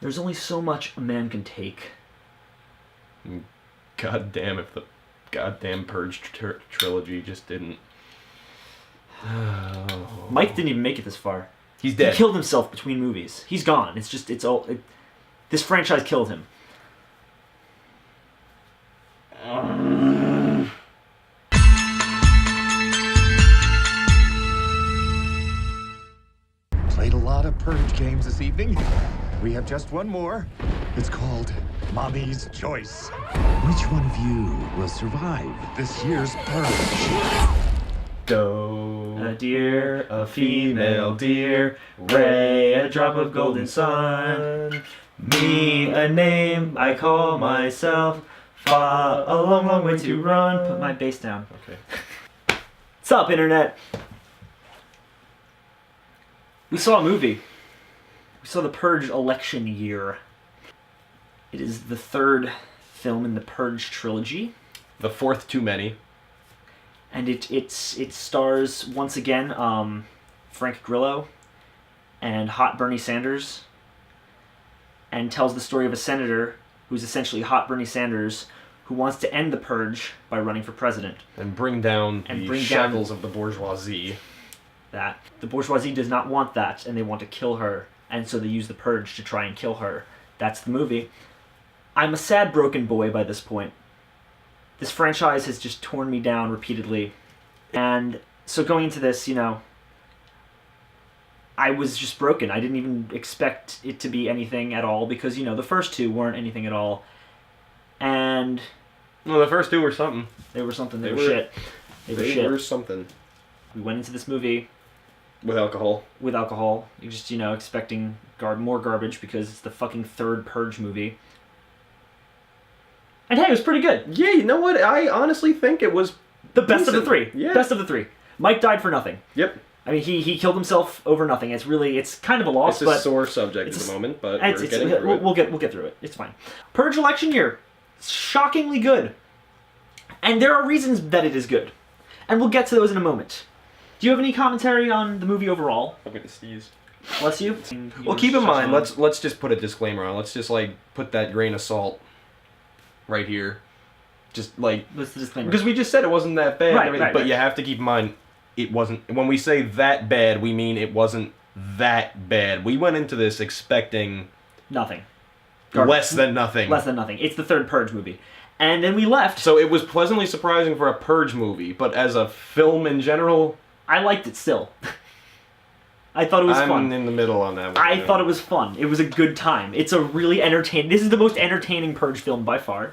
There's only so much a man can take. God damn if the goddamn Purge trilogy just didn't. Mike didn't even make it this far. He's dead. He killed himself between movies. He's gone. This franchise killed him. Played a lot of Purge games this evening. We have just one more. It's called Mommy's Choice. Which one of you will survive this year's Purge? A deer, a female deer, Ray, a drop of golden sun, me, a name I call myself, far a long, long way to run. Put my bass down. Okay. What's up, Internet? We saw a movie. We saw the Purge election year. It is the third film in the Purge trilogy. The fourth too many. And it stars, once again, Frank Grillo and hot Bernie Sanders, and tells the story of a senator who's essentially hot Bernie Sanders who wants to end the Purge by running for president. And bring down the shackles of the bourgeoisie. That. The bourgeoisie does not want that, and they want to kill her, and so they use the Purge to try and kill her. That's the movie. I'm a sad, broken boy by this point. This franchise has just torn me down repeatedly. And so going into this, I was just broken. I didn't even expect it to be anything at all because, the first two weren't anything at all. And... Well, the first two were something. They were something. They were shit. They were something. We went into this movie... With alcohol. You're just, expecting more garbage because it's the fucking third Purge movie. And hey, it was pretty good. Yeah, you know what? I honestly think it was the best of the three. Yeah. Best of the three. Mike died for nothing. Yep. I mean, he killed himself over nothing. It's kind of a loss. It's a sore subject at the moment, but we're getting through it. We'll get through it. It's fine. Purge election year. Shockingly good. And there are reasons that it is good. And we'll get to those in a moment. Do you have any commentary on the movie overall? I'm going to sneeze. Bless you. Well, keep in mind, let's just put a disclaimer on. Let's just, put that grain of salt right here. Just, What's the disclaimer? Because we just said it wasn't that bad. Right, but you have to keep in mind, it wasn't... When we say that bad, we mean it wasn't that bad. We went into this expecting... Nothing. Less than nothing. Less than nothing. It's the third Purge movie. And then we left. So it was pleasantly surprising for a Purge movie, but as a film in general... I liked it still. I thought it was fun. I'm in the middle on that one. I thought it was fun. It was a good time. It's a really entertaining... This is the most entertaining Purge film by far.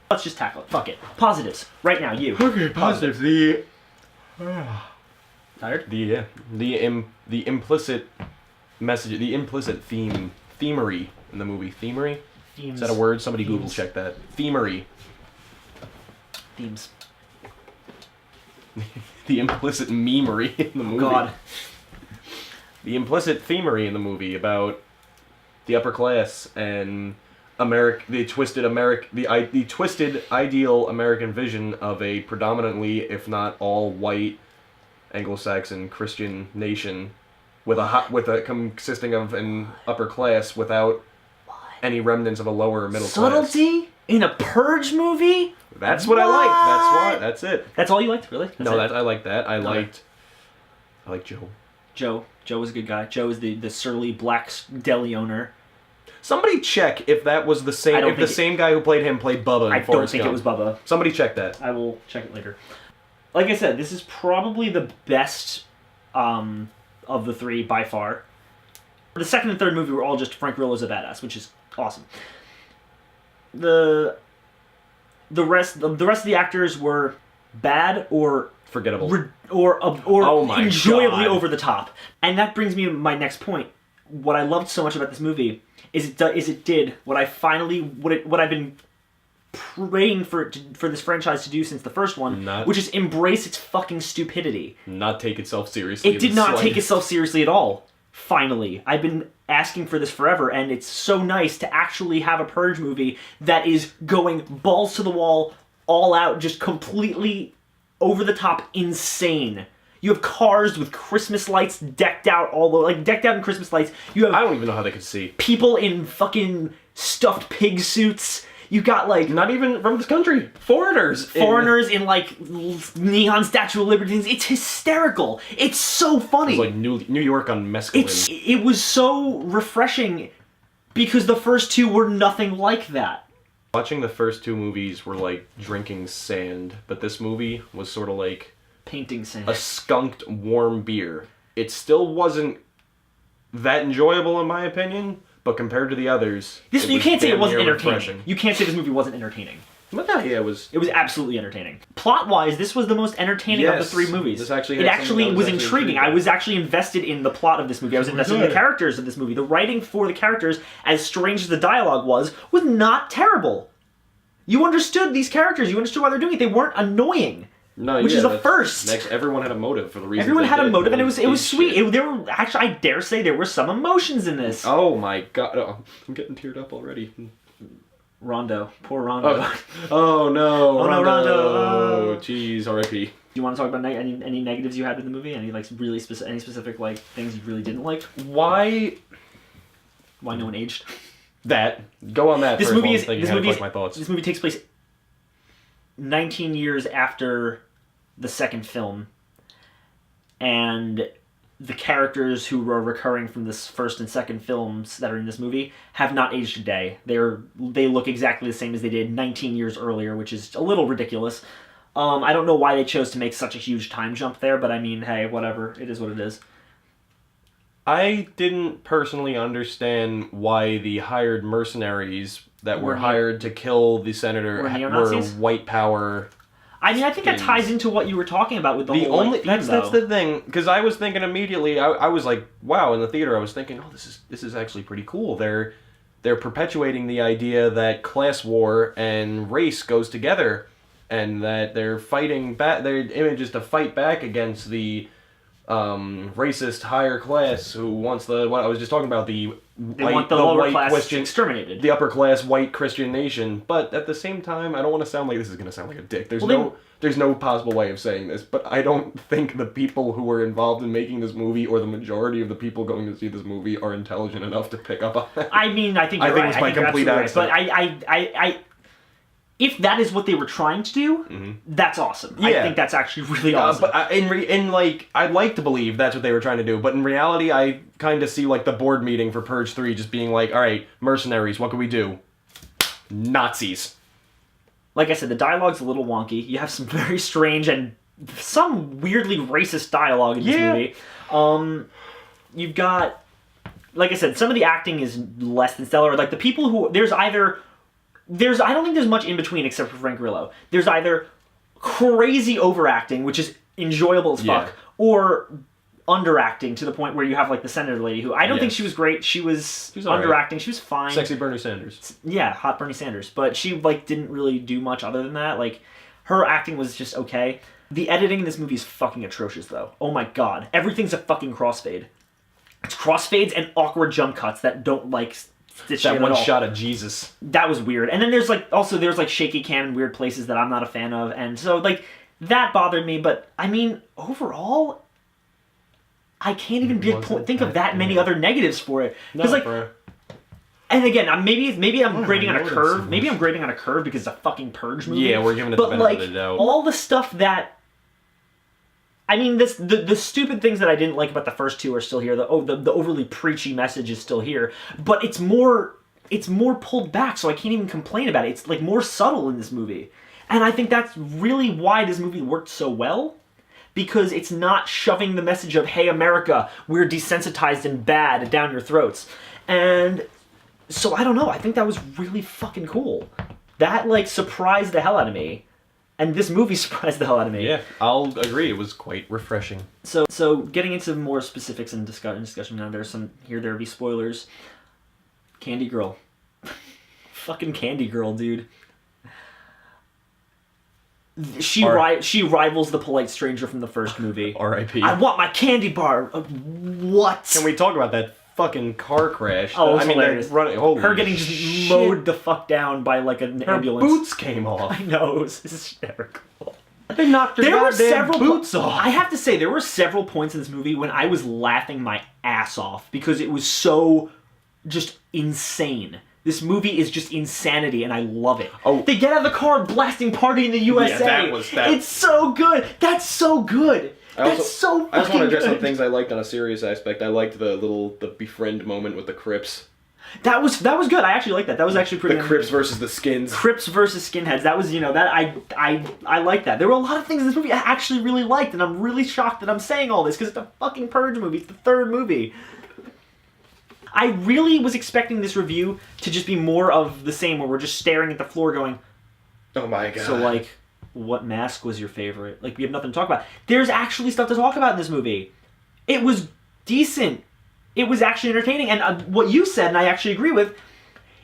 Let's just tackle it. Fuck it. Positives. Right now, you. Okay, positives. Tired? The implicit message, the implicit themery in the movie. Themery? Themes. Is that a word? Somebody Google check that. Themery. Themes. The implicit memery in the movie. God. The implicit themery in the movie about the upper class and the twisted ideal American vision of a predominantly, if not all white, Anglo-Saxon Christian nation consisting of an upper class without any remnants of a lower middle class. Subtlety in a Purge movie? That's what I liked. That's it. That's all you liked, really? I like that. I liked Joe. Joe was a good guy. Joe is the surly black deli owner. Somebody check if that was the same. If the same guy who played him played Bubba in Forrest Gump. I don't think it was Bubba. Somebody check that. I will check it later. Like I said, this is probably the best of the three by far. The second and third movie were all just Frank Grillo's a badass, which is awesome. The rest of the actors were bad or forgettable or enjoyably God. over the top. And that brings me to my next point. What I loved so much about this movie is it did what I've been praying for this franchise to do since the first one, which is embrace its fucking stupidity. Not take itself seriously. It did not take itself seriously at all. Finally. I've been asking for this forever, and it's so nice to actually have a Purge movie that is going balls to the wall, all out, just completely over the top insane. You have cars with Christmas lights decked out all over, like decked out in Christmas lights. You have I don't even know how they could see. people in fucking stuffed pig suits. You got like Not even from this country. Foreigners in like neon Statue of Liberty. It's hysterical. It's so funny. It was like New York on mescaline. It was so refreshing because the first two were nothing like that. Watching the first two movies were like drinking sand, but this movie was sort of like Painting sand. a skunked warm beer. It still wasn't that enjoyable in my opinion, but compared to the others, You can't say it damn wasn't near entertaining. refreshing. You can't say this movie wasn't entertaining. But no, yeah, it was. It was absolutely entertaining. Plot-wise, this was the most entertaining of the Yes, three movies. this actually it had actually something that was was actually intriguing. intriguing. I was actually invested in the plot of this movie. I was invested in the characters of this movie. The writing for the characters, as strange as the dialogue was not terrible. You understood these characters. You understood why they're doing it. They weren't annoying. No, Which yeah, is a that's- first. Everyone had a motive for the reason. Everyone had a motive, and it was They sweet. shit. There were actually, I dare say, there were some emotions in this. Oh my god! Oh, I'm getting teared up already. Rondo, poor Rondo. Oh no! Oh, no, Rondo. Oh, jeez, R.I.P. Do you want to talk about any negatives you had with the movie? Any like really any specific like things you really didn't like? Why Why no one aged? that? Go on that. This first movie while is I'm thinking this how to movie collect is my thoughts. this movie takes place 19 years after the second film, and the characters who were recurring from this first and second films that are in this movie have not aged a day. They look exactly the same as they did 19 years earlier, which is a little ridiculous. I don't know why they chose to make such a huge time jump there, but I mean, hey, whatever. It is what it is. I didn't personally understand why the hired mercenaries that were Were hired to kill the senator were were neo-Nazis? white power. I mean, I think that ties into what you were talking about with the The whole only like, theme, that's though. the thing, because I was thinking immediately. I was like, wow, in the theater I was thinking, oh, this is actually pretty cool. They're perpetuating the idea that class war and race goes together, and that they're fighting back. Their image is to fight back against the racist higher class who wants what I was just talking about, the They white, want the the lower white class Christian, exterminated. the upper class white Christian nation. But at the same time, I don't want to sound like this is going to sound like a dick. There's no possible way of saying this, but I don't think the people who were involved in making this movie, or the majority of the people going to see this movie, are intelligent enough to pick up on that. I mean, I think you're right. it's my I think you're complete absolutely right. accident. But I if that is what they were trying to do, that's awesome. I Yeah. think that's actually really awesome. But I'd like to believe that's what they were trying to do, but in reality, I kind of see like the board meeting for Purge 3 just being like, all right, mercenaries, what can we do? Nazis. Like I said, the dialogue's a little wonky. You have some very strange and some weirdly racist dialogue in this movie. You've got, like I said, some of the acting is less than stellar. Like the people who I don't think there's much in between except for Frank Grillo. There's either crazy overacting, which is enjoyable as fuck, Yeah. or underacting to the point where you have like the senator lady who I don't think Yes. she was great. She was all underacting. right. She was fine. Sexy Bernie Sanders. Yeah, hot Bernie Sanders. But she like didn't really do much other than that. Like her acting was just okay. The editing in this movie is fucking atrocious though. Oh my god. Everything's a fucking crossfade. It's crossfades and awkward jump cuts that don't like stitch That in one at all. shot of Jesus. That was weird. And then there's like shaky cam in weird places that I'm not a fan of. And so like that bothered me, but I mean, overall I can't even think of that many other negatives for it. Because like, bro. and again, maybe I'm grading on a noticed curve. so Maybe I'm grading on a curve because it's a fucking Purge movie. Yeah, we're giving it but the benefit like of the doubt. all the stuff that, I mean, the stupid things that I didn't like about the first two are still here. The overly preachy message is still here, but it's more pulled back, so I can't even complain about it. It's like more subtle in this movie, and I think that's really why this movie worked so well. Because it's not shoving the message of, hey, America, we're desensitized and bad down your throats. And so, I don't know, I think that was really fucking cool. That, like, surprised the hell out of me. And this movie surprised the hell out of me. Yeah, I'll agree. It was quite refreshing. So getting into more specifics and discussion now, there will be spoilers. Candy Girl. Fucking Candy Girl, dude. She rivals the polite stranger from the first movie. R.I.P. I want my candy bar. What? Can we talk about that fucking car crash? Oh, it's hilarious. Holy Her getting just shit. mowed the fuck down by like an Her ambulance. boots came off. I know, it was hysterical. They knocked their There were goddamn several boots off. I have to say, there were several points in this movie when I was laughing my ass off because it was so just insane. This movie is just insanity, and I love it. Oh. They get out of the car blasting Party in the USA. that was that. It's so good. That's so good. That's so fucking I just want to address some good. things I liked on a serious aspect. I liked the befriend moment with the Crips. That was good. I actually liked that. That was actually pretty. The Crips versus the Skins. Crips versus skinheads. That was, that I like that. There were a lot of things in this movie I actually really liked, and I'm really shocked that I'm saying all this because it's a fucking Purge movie. It's the third movie. I really was expecting this review to just be more of the same, where we're just staring at the floor going, Oh my god. so like, what mask was your favorite? Like, we have nothing to talk about. There's actually stuff to talk about in this movie. It was decent. It was actually entertaining. And what you said, and I actually agree with,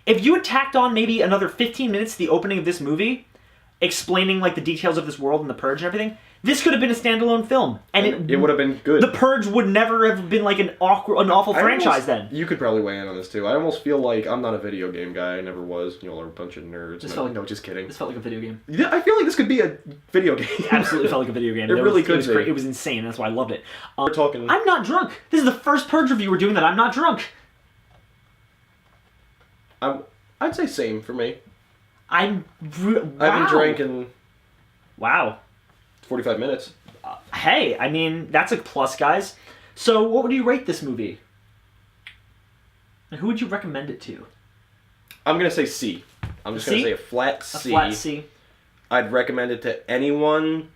if you had tacked on maybe another 15 minutes to the opening of this movie, explaining like the details of this world and the Purge and everything, this could have been a standalone film. And it would have been good. The Purge would never have been like an awful franchise then. You could probably weigh in on this too. I almost feel like I'm not a video game guy. I never was. You all are a bunch of nerds. No, just kidding. This felt like a video game. Yeah, I feel like this could be a video game. It absolutely felt like a video game. It really could be. It was insane. That's why I loved it. We're talking. I'm not drunk. This is the first Purge review we're doing that I'm not drunk. I'd say same for me. Wow. I haven't drank in Wow. 45 minutes. Hey, I mean, that's a plus, guys. So, what would you rate this movie? And who would you recommend it to? I'm gonna say C. I'm just gonna C? say a flat C. A flat C. I'd recommend it to anyone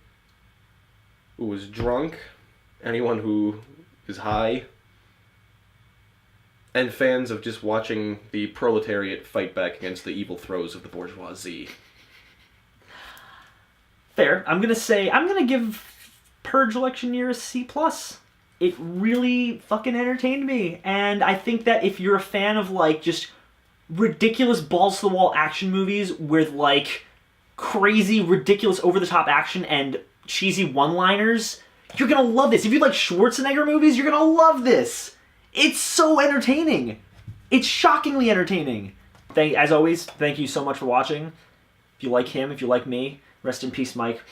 who is drunk, anyone who is high, and fans of just watching the proletariat fight back against the evil throes of the bourgeoisie. Fair. I'm gonna give Purge election year a C+. It really fucking entertained me. And I think that if you're a fan of like just ridiculous balls to the wall action movies with like crazy, ridiculous, over the top action and cheesy one-liners, you're gonna love this. If you like Schwarzenegger movies, you're gonna love this. It's so entertaining. It's shockingly entertaining. As always, thank you so much for watching. If you like him, if you like me, rest in peace, Mike.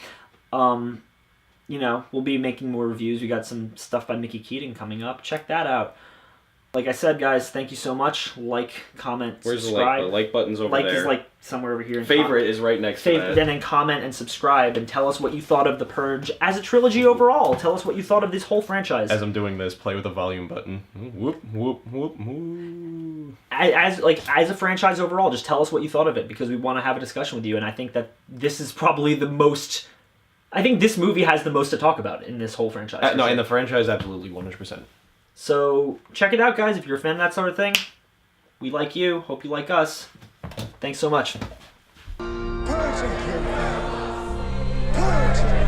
We'll be making more reviews. We got some stuff by Mickey Keating coming up. Check that out. Like I said, guys, thank you so much. Like, comment, Where's subscribe. the like button's over like there. is like somewhere over here. Favorite is right next to that. Then comment and subscribe and tell us what you thought of The Purge as a trilogy overall. Tell us what you thought of this whole franchise. As I'm doing this, play with the volume button. Whoop, whoop, whoop, whoop. As a franchise overall, just tell us what you thought of it, because we want to have a discussion with you, and I think that this is probably the most... I think this movie has the most to talk about in this whole franchise. No, in the franchise, absolutely 100%. So, check it out, guys, if you're a fan of that sort of thing. We like you. Hope you like us. Thanks so much. Purge! Purge!